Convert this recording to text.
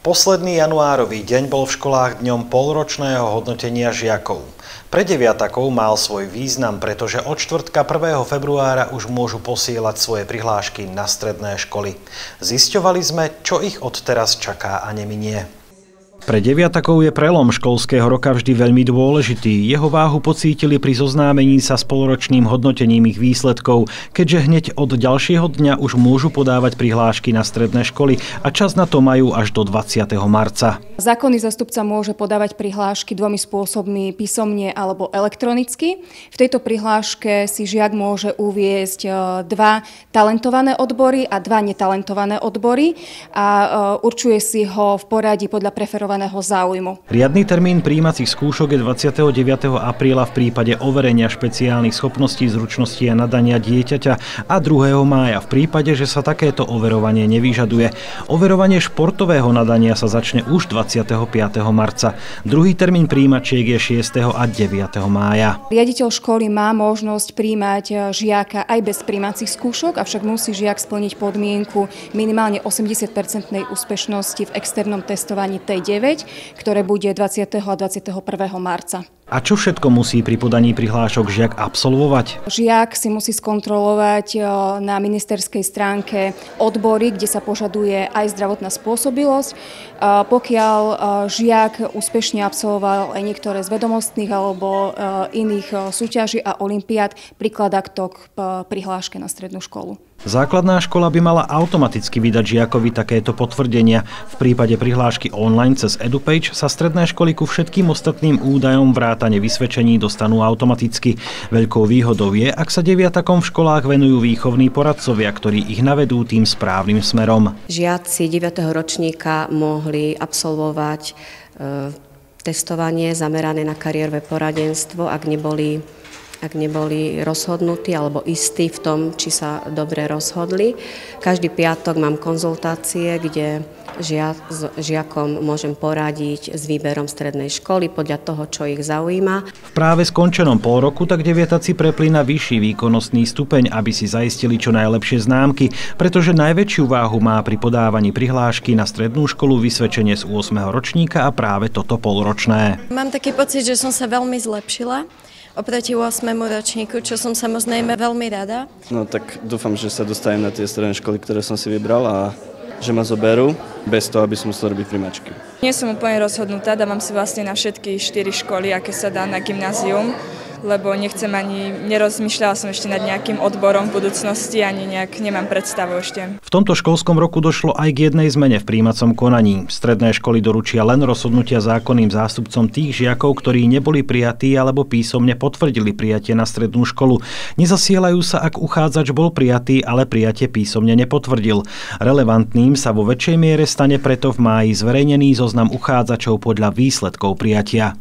Posledný januárový deň bol v školách dňom polročného hodnotenia žiakov. Pre deviatakov mal svoj význam, pretože od štvrtka 1. februára už môžu posielať svoje prihlášky na stredné školy. Zisťovali sme, čo ich odteraz čaká a neminie. Pre deviatakov je prelom školského roka vždy veľmi dôležitý. Jeho váhu pocítili pri zoznámení sa s polročným hodnotením ich výsledkov, keďže hneď od ďalšieho dňa už môžu podávať prihlášky na stredné školy a čas na to majú až do 20. marca. Zákonný zástupca môže podávať prihlášky dvomi spôsobmi, písomne alebo elektronicky. V tejto prihláške si žiak môže uviesť 2 talentované odbory a 2 netalentované odbory a určuje si ho v poradí podľa preferovaného záujmu. Riadny termín prijímacích skúšok je 29. apríla v prípade overenia špeciálnych schopností, zručností a nadania dieťaťa a 2. mája v prípade, že sa takéto overovanie nevyžaduje. Overovanie športového nadania sa začne už 25. marca. Druhý termín prijímačiek je 6. a 9. mája. Riaditeľ školy má možnosť prijímať žiaka aj bez prijímacích skúšok, avšak musí žiak splniť podmienku minimálne 80% úspešnosti v externom testovaní T9, ktoré bude 20. a 21. marca. A čo všetko musí pri podaní prihlášok žiak absolvovať? Žiak si musí skontrolovať na ministerskej stránke odbory, kde sa požaduje aj zdravotná spôsobilosť. Pokiaľ žiak úspešne absolvoval aj niektoré z vedomostných alebo iných súťaží a olympiád, prikladá to k prihláške na strednú školu. Základná škola by mala automaticky vydať žiakovi takéto potvrdenia. V prípade prihlášky online cez EduPage sa stredné školy ku všetkým ostatným údajom vrátane vysvedčení dostanú automaticky. Veľkou výhodou je, ak sa deviatakom v školách venujú výchovní poradcovia, ktorí ich navedú tým správnym smerom. Žiaci 9. ročníka mohli absolvovať testovanie zamerané na kariérové poradenstvo, ak neboli rozhodnutí alebo istí v tom, či sa dobre rozhodli. Každý piatok mám konzultácie, kde žiakom môžem poradiť s výberom strednej školy podľa toho, čo ich zaujíma. V práve skončenom polroku tak deviataci prepli na vyšší výkonnostný stupeň, aby si zaistili čo najlepšie známky, pretože najväčšiu váhu má pri podávaní prihlášky na strednú školu vysvedčenie z 8. ročníka a práve toto polročné. Mám taký pocit, že som sa veľmi zlepšila oproti 8. ročníku, čo som samozrejme veľmi rada. No tak dúfam, že sa dostanem na tie stredné školy, ktoré som si vybral a že ma zoberú, bez toho, aby som musel robiť primačky. Nie som úplne rozhodnutá, dávam si vlastne na všetky 4 školy, aké sa dá na gymnázium, lebo nerozmýšľala som ešte nad nejakým odborom v budúcnosti, ani nejak nemám predstavu ešte. V tomto školskom roku došlo aj k jednej zmene v prijímacom konaní. Stredné školy doručia len rozhodnutia zákonným zástupcom tých žiakov, ktorí neboli prijatí alebo písomne potvrdili prijatie na strednú školu. Nezasielajú sa, ak uchádzač bol prijatý, ale prijatie písomne nepotvrdil. Relevantným sa vo väčšej miere stane preto v máji zverejnený zoznam uchádzačov podľa výsledkov prijatia.